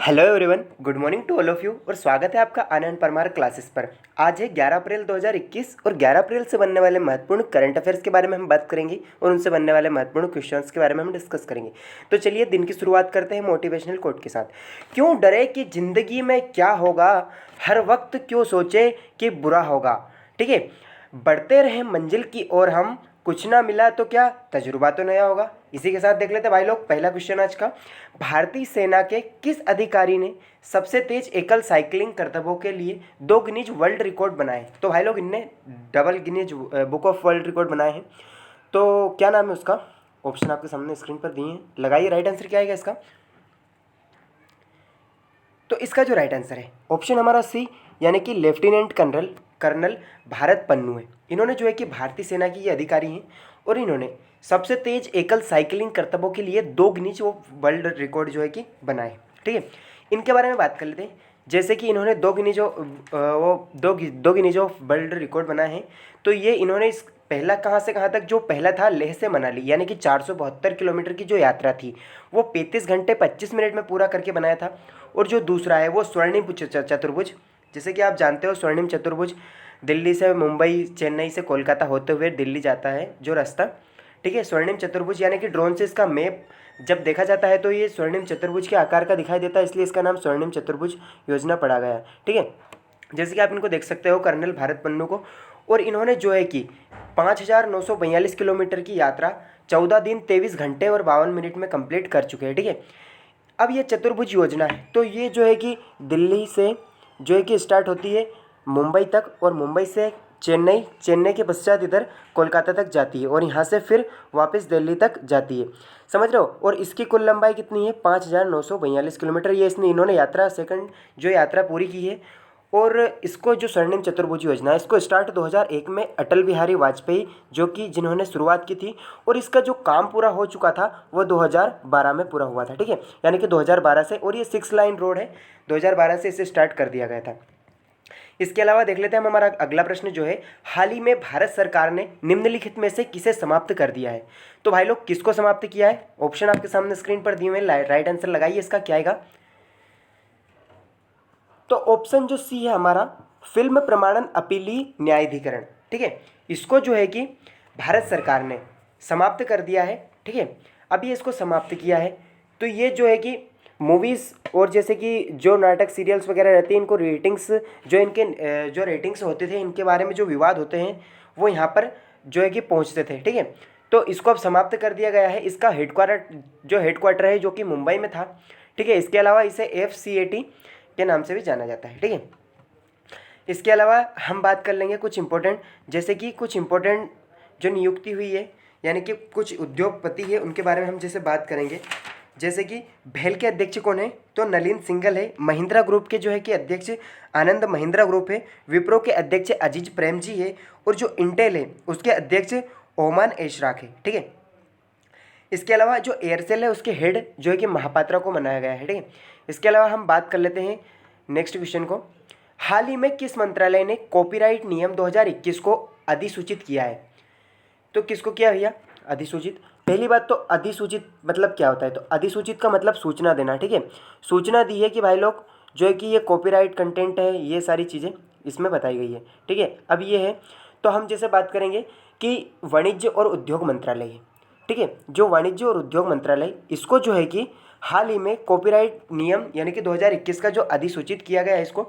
Hello everyone, good morning to all of you और स्वागत है आपका आनंद परमार क्लासेस पर। आज है 11 अप्रैल 2021 और 11 अप्रैल से बनने वाले महत्वपूर्ण करंट अफेयर्स के बारे में हम बात करेंगे और उनसे बनने वाले महत्वपूर्ण क्वेश्चंस के बारे में हम डिस्कस करेंगे। तो चलिए दिन की शुरुआत करते हैं मोटिवेशनल कोट के साथ। क्यों डरे कि ज़िंदगी में क्या होगा, हर वक्त क्यों सोचे कि बुरा होगा। ठीक है, बढ़ते रहे मंजिल की ओर हम, कुछ ना मिला तो क्या, तजुर्बा तो नया होगा। इसी के साथ देख लेते हैं भाई लोग पहला क्वेश्चन आज का। भारतीय सेना के किस अधिकारी ने सबसे तेज एकल साइकिलिंग करतबों के लिए 2 गिनीज वर्ल्ड रिकॉर्ड बनाए। तो भाई लोग इनने double Guinness book of world record बनाए हैं। तो क्या नाम है उसका? ऑप्शन आपके सामने स्क्रीन पर दिए हैं, लगाइए राइट आंसर क्या आएगा इसका। तो इसका जो राइट आंसर है ऑप्शन हमारा सी, यानी कि लेफ्टिनेंट कर्नल भारत पन्नू है। इन्होंने जो है कि भारतीय सेना की ये अधिकारी हैं और इन्होंने सबसे तेज एकल साइकिलिंग करतबों के लिए 2 गिनीज वो वर्ल्ड रिकॉर्ड जो है कि बनाए। ठीक है, इनके बारे में बात कर लेते हैं। जैसे कि इन्होंने दो गिनीज ऑफ वर्ल्ड रिकॉर्ड बनाए हैं। तो ये इन्होंने इस पहला कहाँ से कहाँ तक, जो पहला था लेह से मनाली, यानी कि 472 किलोमीटर की जो यात्रा थी वो 35 घंटे 25 मिनट में पूरा करके बनाया था। और जो दूसरा है वो स्वर्णिम चतुर्भुज। जैसे कि आप जानते हो स्वर्णिम चतुर्भुज दिल्ली से मुंबई, चेन्नई से कोलकाता होते हुए दिल्ली जाता है जो रास्ता। ठीक है, स्वर्णिम चतुर्भुज यानी कि ड्रोन से इसका मैप जब देखा जाता है तो ये स्वर्णिम चतुर्भुज के आकार का दिखाई देता है, इसलिए इसका नाम स्वर्णिम चतुर्भुज योजना पड़ा गया है। ठीक है, जैसे कि आप इनको देख सकते हो कर्नल भारत पन्नू को। और इन्होंने जो है कि 5,942 किलोमीटर की यात्रा 14 दिन 23 घंटे और 52 मिनट में कंप्लीट कर चुके हैं। ठीक है, अब ये चतुर्भुज योजना है तो ये जो है कि दिल्ली से जो है कि स्टार्ट होती है मुंबई तक, और मुंबई से चेन्नई के पश्चात इधर कोलकाता तक जाती है और यहाँ से फिर वापस दिल्ली तक जाती है। समझ रहे हो? और इसकी कुल लंबाई कितनी है? 5,942 किलोमीटर। ये इन्होंने जो यात्रा पूरी की है। और इसको जो स्वर्णिम चतुर्भुज योजना है इसको स्टार्ट 2001 में अटल बिहारी वाजपेयी जो कि जिन्होंने शुरुआत की थी, और इसका जो काम पूरा हो चुका था वो 2012 में पूरा हुआ था। ठीक है, यानी कि 2012 से, और ये 6 लाइन रोड है, 2012 से इसे स्टार्ट कर दिया गया था। इसके अलावा देख लेते हैं हम हमारा अगला प्रश्न जो है, हाल ही में भारत सरकार ने निम्नलिखित में से किसे समाप्त कर दिया है। तो भाई लोग किसको समाप्त किया है? ऑप्शन आपके सामने स्क्रीन पर दिए हुए हैं, राइट आंसर लगाइए इसका क्या आएगा। तो ऑप्शन जो सी है हमारा, फिल्म प्रमाणन अपीलीय न्यायाधिकरण। ठीक है, इसको जो है कि भारत सरकार ने समाप्त कर दिया है। ठीक है, अभी इसको समाप्त किया है तो ये जो है कि मूवीज़ और जैसे कि जो नाटक सीरियल्स वगैरह रहते हैं इनको रेटिंग्स, जो इनके जो रेटिंग्स होते थे इनके बारे में जो विवाद होते हैं वो यहाँ पर जो है कि पहुँचते थे। ठीक है, तो इसको अब समाप्त कर दिया गया है। इसका हेडक्वार्टर है जो कि मुंबई में था। ठीक है, इसके अलावा इसे FCAT के नाम से भी जाना जाता है। ठीक है, इसके अलावा हम बात कर लेंगे कुछ इंपॉर्टेंट, जैसे कि कुछ इंपॉर्टेंट जो नियुक्ति हुई है यानी कि कुछ उद्योगपति है उनके बारे में हम जैसे बात करेंगे। जैसे कि भेल के अध्यक्ष कौन है? तो नलिन सिंघल है। महिंद्रा ग्रुप के जो है कि अध्यक्ष आनंद महिंद्रा ग्रुप है। विप्रो के अध्यक्ष अजीज प्रेम जी है। और जो इंटेल है उसके अध्यक्ष ओमान एशराक है। ठीक है, इसके अलावा जो एयरसेल है उसके हेड जो है कि महापात्रा को बनाया गया है। ठीक है, इसके अलावा हम बात कर लेते हैं नेक्स्ट क्वेश्चन को। हाल ही में किस मंत्रालय ने कॉपीराइट नियम 2021 को अधिसूचित किया है? तो किसको किया भैया अधिसूचित? पहली बात तो अधिसूचित मतलब क्या होता है? तो अधिसूचित का मतलब सूचना देना। ठीक है, सूचना दी है कि भाई लोग जो है कि ये कॉपीराइट कंटेंट है, ये सारी चीज़ें इसमें बताई गई है। ठीक है, अब ये है तो हम जैसे बात करेंगे कि वाणिज्य और उद्योग मंत्रालय है। ठीक है, जो वाणिज्य और उद्योग मंत्रालय इसको जो है कि हाल ही में कॉपीराइट नियम यानी कि 2021 का जो अधिसूचित किया गया है इसको।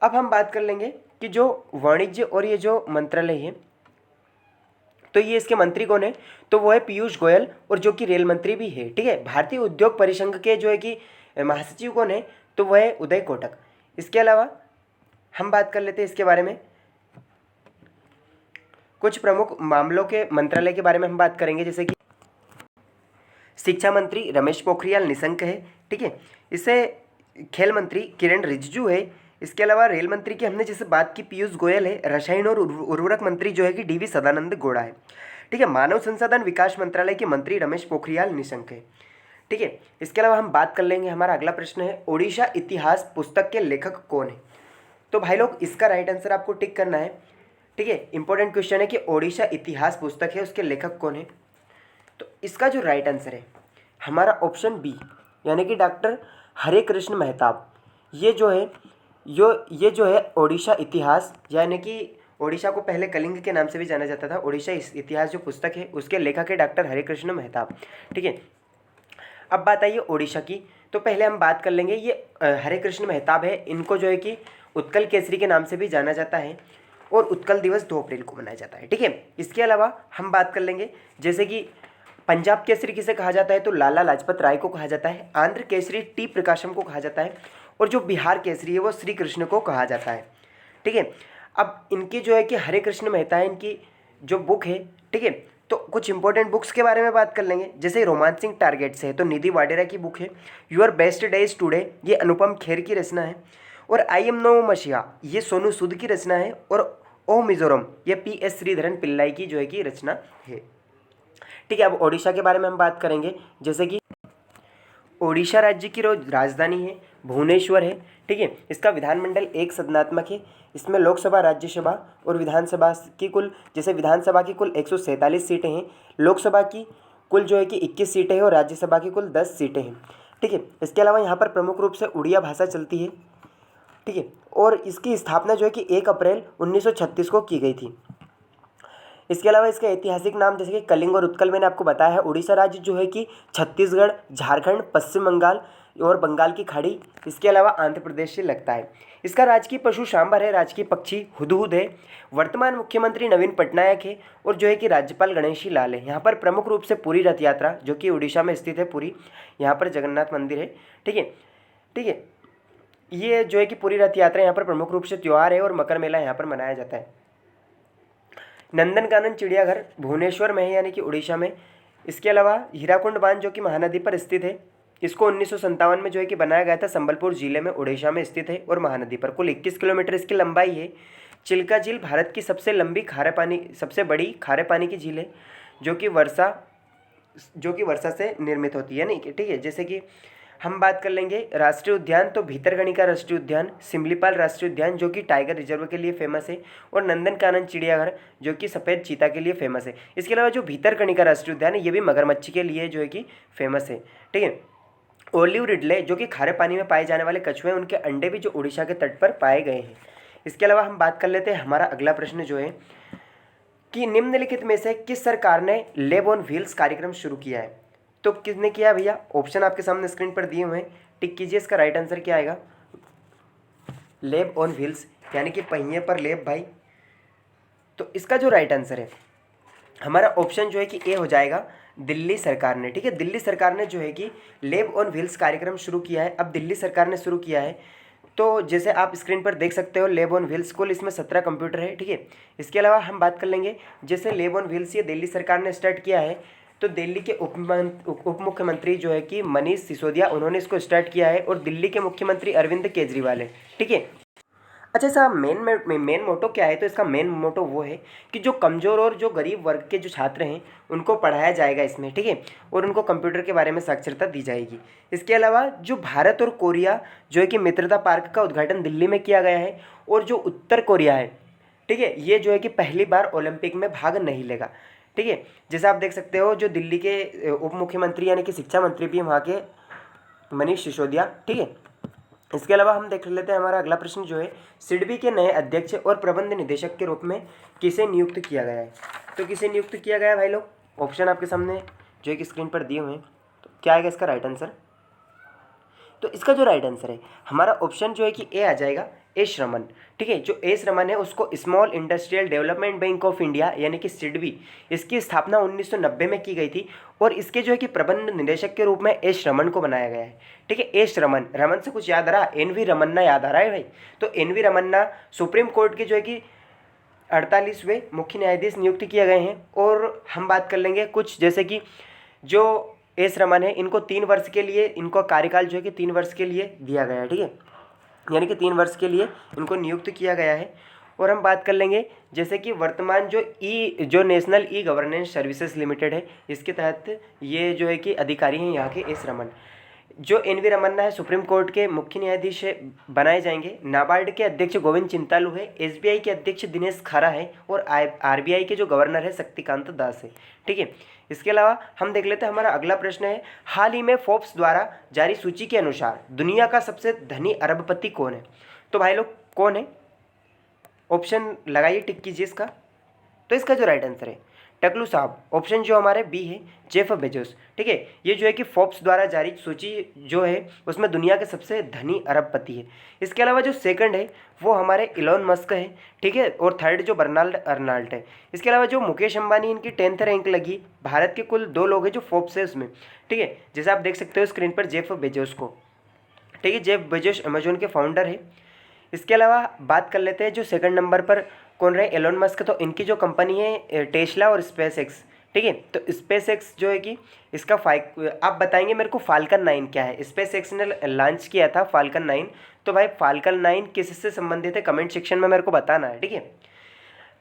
अब हम बात कर लेंगे कि जो वाणिज्य और ये जो मंत्रालय है तो ये इसके मंत्री कौन है? तो वो है पीयूष गोयल, और जो कि रेल मंत्री भी है। ठीक है, भारतीय उद्योग परिसंघ के जो है कि महासचिव कौन है? तो वह है उदय कोटक। इसके अलावा हम बात कर लेते हैं इसके बारे में, कुछ प्रमुख मामलों के मंत्रालय के बारे में हम बात करेंगे। जैसे कि शिक्षा मंत्री रमेश पोखरियाल निशंक है। ठीक है, इससे खेल मंत्री किरण रिजिजू है। इसके अलावा रेल मंत्री की हमने जैसे बात की पीयूष गोयल है। रसायन और उर्वरक मंत्री जो है कि DV सदानंद गौड़ा है। ठीक है, मानव संसाधन विकास मंत्रालय के मंत्री रमेश पोखरियाल निशंक है। ठीक है, इसके अलावा हम बात कर लेंगे, हमारा अगला प्रश्न है ओडिशा इतिहास पुस्तक के लेखक कौन है? तो भाई लोग इसका राइट आंसर आपको टिक करना है। ठीक है, इंपॉर्टेंट क्वेश्चन है कि ओडिशा इतिहास पुस्तक है उसके लेखक कौन है? तो इसका जो राइट आंसर है हमारा ऑप्शन बी, यानी कि डॉक्टर हरे कृष्ण मेहताब। ये जो है ये जो है ओडिशा इतिहास, यानी कि ओडिशा को पहले कलिंग के नाम से भी जाना जाता था, ओडिशा इतिहास जो पुस्तक है उसके लेखक है डॉक्टर हरे कृष्ण मेहताब। ठीक है, अब बात आई है ओडिशा की, तो पहले हम बात कर लेंगे ये हरे कृष्ण मेहताब है, इनको जो है कि उत्कल केसरी के नाम से भी जाना जाता है और उत्कल दिवस 2 अप्रैल को मनाया जाता है। ठीक है, इसके अलावा हम बात कर लेंगे जैसे कि पंजाब केसरी किसे कहा जाता है, तो लाला लाजपत राय को कहा जाता है। आंध्र केसरी टी प्रकाशम को कहा जाता है और जो बिहार केसरी है वो श्री कृष्ण को कहा जाता है। ठीक है, अब इनकी जो है कि हरे कृष्ण मेहता है, इनकी जो बुक है, ठीक है, तो कुछ इंपॉर्टेंट बुक्स के बारे में बात कर लेंगे। जैसे रोमांसिंग टारगेट्स है तो निधि वाडेरा की बुक है। योर बेस्ट डेज टुडे ये अनुपम खेर की रचना है। और आई एम नो मशिया ये सोनू सूद की रचना है। और ओ मिजोरम ये PS श्रीधरन पिल्लाई की जो है कि रचना है। ठीक है, अब ओडिशा के बारे में हम बात करेंगे। जैसे कि ओडिशा राज्य की राजधानी है भुवनेश्वर है। ठीक है, इसका विधानमंडल एक सदनात्मक है। इसमें लोकसभा, राज्यसभा और विधानसभा की कुल, जैसे विधानसभा की कुल 147 सीटें हैं, लोकसभा की कुल जो है कि 21 सीटें हैं और राज्यसभा की कुल 10 सीटें हैं। ठीक है, इसके अलावा यहाँ पर प्रमुख रूप से उड़िया भाषा चलती है। ठीक है, और इसकी स्थापना जो है कि 1 अप्रैल 1936 को की गई थी। इसके अलावा इसका ऐतिहासिक नाम जैसे कि कलिंग और उत्कल मैंने आपको बताया है। उड़ीसा राज्य जो है कि छत्तीसगढ़, झारखंड, पश्चिम बंगाल और बंगाल की खाड़ी, इसके अलावा आंध्र प्रदेश से लगता है। इसका राजकीय पशु सांभर है, राजकीय पक्षी हुदहुद है। वर्तमान मुख्यमंत्री नवीन पटनायक है और जो है कि राज्यपाल गणेशी लाल है। यहाँ पर प्रमुख रूप से पुरी रथ यात्रा जो कि उड़ीसा में स्थित है पुरी, यहाँ पर जगन्नाथ मंदिर है। ठीक है, ठीक है, ये जो है कि पुरी रथ यात्रा यहाँ पर प्रमुख रूप से त्यौहार है और मकर मेला यहाँ पर मनाया जाता है। नंदनकानन चिड़ियाघर भुवनेश्वर में है, यानी कि उड़ीसा में। इसके अलावा हीराकुंड बांध जो कि महानदी पर स्थित है, इसको 1957 में जो है कि बनाया गया था, संबलपुर जिले में उड़ीसा में स्थित है और महानदी पर। कुल 21 किलोमीटर इसकी लंबाई है। चिल्का झील भारत की सबसे लंबी सबसे बड़ी खारे पानी की झील है जो कि वर्षा से निर्मित होती है। नहीं, ठीक है, जैसे कि हम बात कर लेंगे राष्ट्रीय उद्यान, तो भीतरकनिका राष्ट्रीय उद्यान, सिमलीपाल राष्ट्रीय उद्यान जो कि टाइगर रिजर्व के लिए फेमस है, और नंदनकानन चिड़ियाघर जो कि सफ़ेद चीता के लिए फेमस है। इसके अलावा जो भीतरकनिका राष्ट्रीय उद्यान है ये भी मगरमच्छ के लिए जो है कि फेमस है। ठीक है, ओलिव रिडले जो कि खारे पानी में पाए जाने वाले कछुए, उनके अंडे भी जो उड़ीसा के तट पर पाए गए हैं। इसके अलावा हम बात कर लेते हैं, हमारा अगला प्रश्न जो है कि निम्नलिखित में से किस सरकार ने लेब ऑन व्हील्स कार्यक्रम शुरू किया है, तो किसने किया भैया? ऑप्शन आपके सामने स्क्रीन पर दिए हुए हैं, टिक कीजिए। इसका राइट आंसर क्या आएगा? लेब ऑन व्हील्स, यानी कि पहिए पर लेब भाई। तो इसका जो राइट आंसर है हमारा ऑप्शन जो है कि ए हो जाएगा, दिल्ली सरकार ने। ठीक है, दिल्ली सरकार ने जो है कि लेब ऑन व्हील्स कार्यक्रम शुरू किया है। अब दिल्ली सरकार ने शुरू किया है, तो जैसे आप स्क्रीन पर देख सकते हो लेब ऑन व्हील्स, कुल इसमें 17 कंप्यूटर है। ठीक है, इसके अलावा हम बात कर लेंगे, जैसे लेब ऑन व्हील्स ये दिल्ली सरकार ने स्टार्ट किया है, तो दिल्ली के उप मुख्यमंत्री जो है कि मनीष सिसोदिया, उन्होंने इसको स्टार्ट किया है, और दिल्ली के मुख्यमंत्री अरविंद केजरीवाल है। ठीक है, अच्छा साहब, मेन मोटो क्या है? तो इसका मेन मोटो वो है कि जो कमज़ोर और जो गरीब वर्ग के जो छात्र हैं उनको पढ़ाया जाएगा इसमें। ठीक है, और उनको कंप्यूटर के बारे में साक्षरता दी जाएगी। इसके अलावा जो भारत और कोरिया जो है कि मित्रता पार्क का उद्घाटन दिल्ली में किया गया है, और जो उत्तर कोरिया है, ठीक है, ये जो है कि पहली बार ओलंपिक में भाग नहीं लेगा। ठीक है, जैसे आप देख सकते हो जो दिल्ली के उप मुख्यमंत्री यानी कि शिक्षा मंत्री भी वहाँ के मनीष सिसोदिया। ठीक है, इसके अलावा हम देख लेते हैं हमारा अगला प्रश्न जो है, सिडबी के नए अध्यक्ष और प्रबंध निदेशक के रूप में किसे नियुक्त किया गया है? तो किसे नियुक्त किया गया है भाई लोग? ऑप्शन आपके सामने जो है कि स्क्रीन पर दिए हुए हैं, तो क्या आएगा इसका राइट आंसर? तो इसका जो राइट आंसर है हमारा ऑप्शन जो है कि ए आ जाएगा, एस रमन। ठीक है, जो एस रमन है उसको small industrial development bank of India यानी कि सिडबी, इसकी स्थापना 1990 में की गई थी, और इसके जो है कि प्रबंध निदेशक के रूप में एस रमन को बनाया गया है। ठीक है, एस रमन, रमन से कुछ याद आ रहा? एन वी रमन्ना याद आ रहा है भाई? तो N V Ramana Supreme Court के जो है कि 48वें मुख्य न्यायाधीश नियुक्त किए गए हैं। और हम बात कर लेंगे कुछ, जैसे कि जो एस रमन है इनको 3 वर्ष के लिए, इनको कार्यकाल जो है कि 3 वर्ष के लिए दिया गया है। ठीक है, यानी कि 3 वर्ष के लिए इनको नियुक्त किया गया है। और हम बात कर लेंगे जैसे कि वर्तमान जो national e governance services limited है, इसके तहत ये जो है कि अधिकारी हैं यहाँ के एस रमन। जो एन वी रमन्ना है सुप्रीम कोर्ट के मुख्य न्यायाधीश बनाए जाएंगे। नाबार्ड के अध्यक्ष गोविंद चिंतालू है, एसबीआई के अध्यक्ष दिनेश खारा है, और आरबीआई के जो गवर्नर है शक्तिकांत दास है। ठीक है, इसके अलावा हम देख लेते हैं, हमारा अगला प्रश्न है, हाल ही में फोर्ब्स द्वारा जारी सूची के अनुसार दुनिया का सबसे धनी अरबपति कौन है? तो भाई लोग कौन है? ऑप्शन लगाइए, टिक कीजिए इसका। तो इसका जो राइट आंसर है टकलू साहब, ऑप्शन जो हमारे बी है, जेफ बेजोस। ठीक है, ये जो है कि फोर्ब्स द्वारा जारी सूची जो है उसमें दुनिया के सबसे धनी अरबपति है। इसके अलावा जो सेकंड है वो हमारे इलॉन मस्क है। ठीक है, और थर्ड जो बर्नाल्ड अर्नाल्ड है। इसके अलावा जो मुकेश अंबानी, इनकी 10th रैंक लगी। भारत के कुल 2 लोग हैं जो फोर्ब्स है उसमें। ठीक है, जैसे आप देख सकते हो स्क्रीन पर जेफ बेजोस को। ठीक है, जेफ बेजोस अमेजोन के फाउंडर है। इसके अलावा बात कर लेते हैं जो सेकंड नंबर पर कौन रहे, एलोन मस्क। तो इनकी जो कंपनी है टेस्ला और स्पेस एक्स। ठीक है, तो स्पेस एक्स जो है कि इसका आप बताएंगे मेरे को फाल्कन 9 क्या है? स्पेस एक्स ने लॉन्च किया था फाल्कन 9। तो भाई फाल्कन 9 किससे संबंधित है, कमेंट सेक्शन में मेरे को बताना है। ठीक है,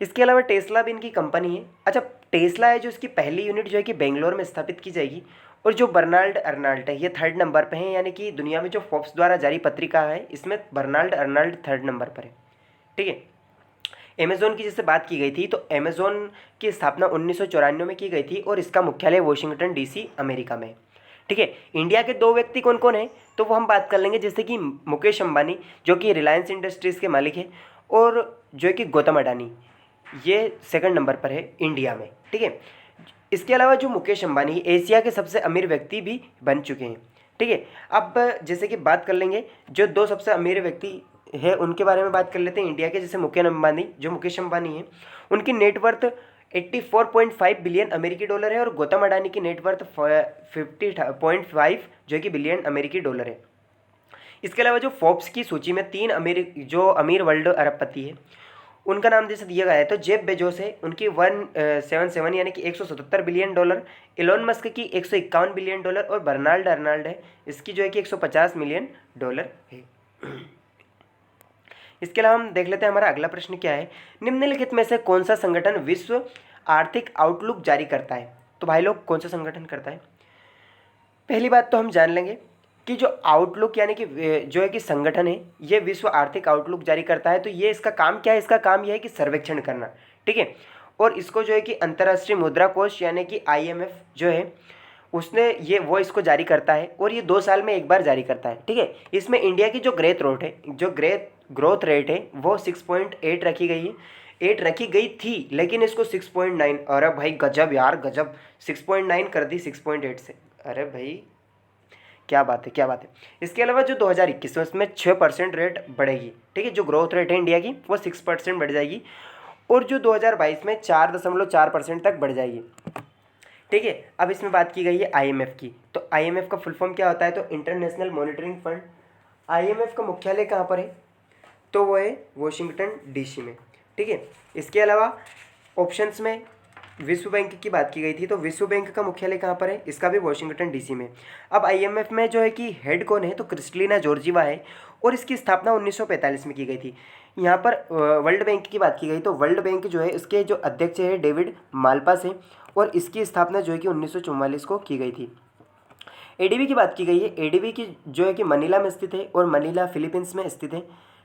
इसके अलावा टेस्ला भी इनकी कंपनी है। अच्छा, टेस्ला है जो इसकी पहली यूनिट जो है कि बेंगलोर में स्थापित की जाएगी। और जो बर्नाल्ड अर्नाल्ड है ये थर्ड नंबर पे है, यानी कि दुनिया में जो फोर्ब्स द्वारा जारी पत्रिका है इसमें बर्नाल्ड अर्नाल्ड थर्ड नंबर पर है। ठीक है, अमेज़ोन की जैसे बात की गई थी, तो अमेज़ोन की स्थापना 1994 में की गई थी और इसका मुख्यालय वॉशिंगटन डीसी अमेरिका में है। ठीक है, इंडिया के 2 व्यक्ति कौन कौन हैं, तो वो हम बात कर लेंगे, जैसे कि मुकेश अंबानी जो कि रिलायंस इंडस्ट्रीज़ के मालिक है, और जो है कि गौतम अडानी, ये सेकंड नंबर पर है इंडिया में। ठीक है, इसके अलावा जो मुकेश अंबानी एशिया के सबसे अमीर व्यक्ति भी बन चुके हैं। ठीक है, अब जैसे कि बात कर लेंगे जो 2 सबसे अमीर व्यक्ति है उनके बारे में बात कर लेते हैं इंडिया के। जैसे मुकेश अंबानी है, उनकी नेटवर्थ 84.5 बिलियन अमेरिकी डॉलर है, और गौतम अडानी की नेटवर्थ 50.5 जो कि बिलियन अमेरिकी डॉलर है। इसके अलावा जो फोर्ब्स की सूची में 3 अमीर वर्ल्ड अरबपति है उनका नाम जैसे दिया गया है, तो जेफ बेजोस है, उनकी 177 यानी कि 177 बिलियन डॉलर। इलॉन मस्क की 151 बिलियन डॉलर, और बर्नाल्ड अर्नाल्ड है इसकी जो है कि 150 मिलियन डॉलर है। इसके अलावा हम देख लेते हैं हमारा अगला प्रश्न क्या है, निम्नलिखित में से कौन सा संगठन विश्व आर्थिक आउटलुक जारी करता है? तो भाई लोग कौन सा संगठन करता है? पहली बात तो हम जान लेंगे कि जो आउटलुक यानी कि जो है कि संगठन है ये विश्व आर्थिक आउटलुक जारी करता है। तो ये इसका काम क्या है? इसका काम यह है कि सर्वेक्षण करना। ठीक है, और इसको जो है कि अंतर्राष्ट्रीय मुद्रा कोष यानी कि IMF जो है उसने वो इसको जारी करता है, और ये 2 साल में एक बार जारी करता है। ठीक है, इसमें इंडिया की जो ग्रोथ रेट है वो 6.8 रखी गई है। 8 रखी गई थी, लेकिन इसको 6.9, अरे भाई गजब यार गजब, 6.9 कर दी 6.8 से। अरे भाई क्या बात है, क्या बात है। इसके अलावा जो 2021 में उसमें 6% रेट बढ़ेगी। ठीक है, जो ग्रोथ रेट है इंडिया की वो 6% बढ़ जाएगी, और जो 2022 में 4.4% तक बढ़ जाएगी। ठीक है, अब इसमें बात की गई है IMF की। तो IMF का फुल फॉर्म क्या होता है? तो इंटरनेशनल मॉनिटरिंग फंड। IMF का मुख्यालय कहाँ पर है? तो वो है वॉशिंगटन DC में। ठीक है, इसके अलावा ऑप्शंस में विश्व बैंक की बात की गई थी, तो विश्व बैंक का मुख्यालय कहाँ पर है? इसका भी वॉशिंगटन DC में। अब IMF में जो है कि हेड कौन है? तो क्रिस्टलिना जॉर्जीवा है, और इसकी स्थापना 1945 में की गई थी। यहाँ पर वर्ल्ड बैंक की बात की गई, तो वर्ल्ड बैंक जो है इसके जो अध्यक्ष है डेविड मालपास है, और इसकी स्थापना जो है कि 1944 को की गई थी। ADB की बात की गई है, ADB की जो है कि मनीला में स्थित है, और मनीला फिलीपींस में स्थित है।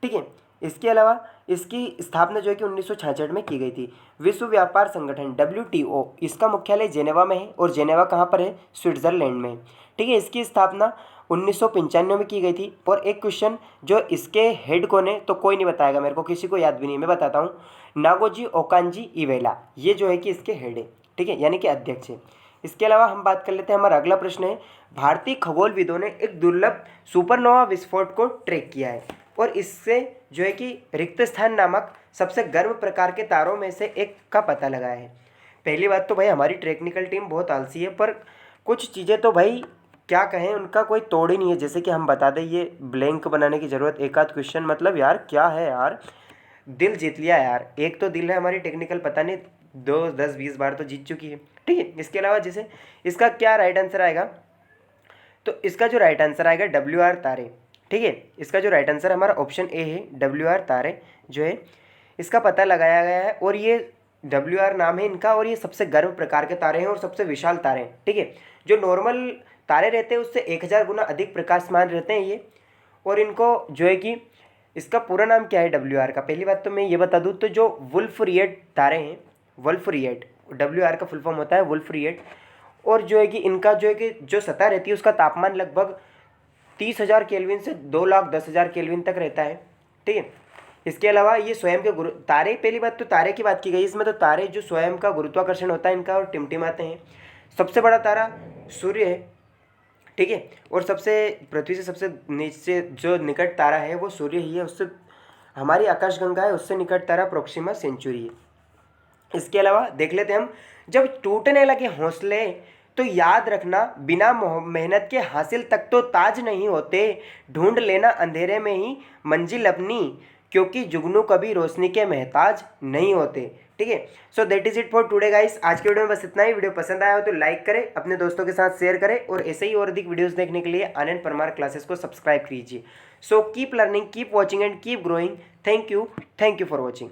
ठीक है, इसके अलावा इसकी स्थापना जो है कि 1966 में की गई थी। विश्व व्यापार संगठन WTO इसका मुख्यालय जेनेवा में है, और जेनेवा कहाँ पर है? स्विट्जरलैंड में है। ठीक है, इसकी स्थापना 1995 में की गई थी। और एक क्वेश्चन, जो इसके हेड कौन है? तो कोई नहीं बताएगा मेरे को, किसी को याद भी नहीं, मैं बताता हूँ, नागोजी ओकांजी इवेला, ये जो है कि इसके हेड है। ठीक है, यानी कि अध्यक्ष है। इसके अलावा हम बात कर लेते हैं, हमारा अगला प्रश्न है, भारतीय खगोलविदों ने एक दुर्लभ सुपरनोवा विस्फोट को ट्रैक किया है, और इससे जो है कि रिक्त स्थान नामक सबसे गर्म प्रकार के तारों में से एक का पता लगाया है। पहली बात तो भाई हमारी टेक्निकल टीम बहुत आलसी है, पर कुछ चीज़ें तो भाई क्या कहें, उनका कोई तोड़ ही नहीं है। जैसे कि हम बता दें, ये ब्लैंक बनाने की ज़रूरत, एक आध क्वेश्चन, मतलब यार क्या है यार, दिल जीत लिया यार। एक तो दिल है हमारी टेक्निकल, पता नहीं 2 10 20 बार तो जीत चुकी है। ठीक है, इसके अलावा जैसे इसका क्या राइट आंसर आएगा? तो इसका जो राइट आंसर आएगा WR तारे। ठीक है, इसका जो राइट आंसर हमारा ऑप्शन ए है, WR तारे जो है इसका पता लगाया गया है, और ये WR नाम है इनका, और ये सबसे गर्म प्रकार के तारे हैं और सबसे विशाल तारे हैं। ठीक है, जो नॉर्मल तारे रहते हैं उससे 1000 गुना अधिक प्रकाशमान रहते हैं ये, और इनको जो है कि इसका पूरा नाम क्या है WR का? पहली बात तो मैं ये बता दूँ, तो जो वुल्फ रिएट तारे हैं, वुल्फ रिएट, WR का फुल फॉर्म होता है वुल्फ रिएट, और जो है कि इनका जो है कि जो सतह रहती है उसका तापमान लगभग 30,000 केल्विन से 2,10,000 केल्विन तक रहता है। ठीक है, इसके अलावा ये स्वयं के तारे, पहली बात तो तारे की बात की गई इसमें, तो तारे जो स्वयं का गुरुत्वाकर्षण होता है इनका और टिमटिमाते हैं। सबसे बड़ा तारा सूर्य है। ठीक है, और सबसे पृथ्वी से सबसे नीचे जो निकट तारा है वो सूर्य ही है। उससे हमारी आकाशगंगा है, उससे निकट तारा प्रोक्सिमा सेंचुरी है। इसके अलावा देख लेते हैं हम, जब टूटने लगे हौसले तो याद रखना बिना मेहनत के हासिल तक तो ताज नहीं होते, ढूंढ लेना अंधेरे में ही मंजिल अपनी, क्योंकि जुगनू कभी रोशनी के महताज नहीं होते। ठीक है, so that is it for today guys. आज के वीडियो में बस इतना ही। वीडियो पसंद आया हो तो लाइक करें, अपने दोस्तों के साथ शेयर करें और ऐसे ही और अधिक वीडियोस देखने के लिए आनंद परमार क्लासेस को सब्सक्राइब कीजिए। So keep learning, keep watching and keep growing. Thank you for watching.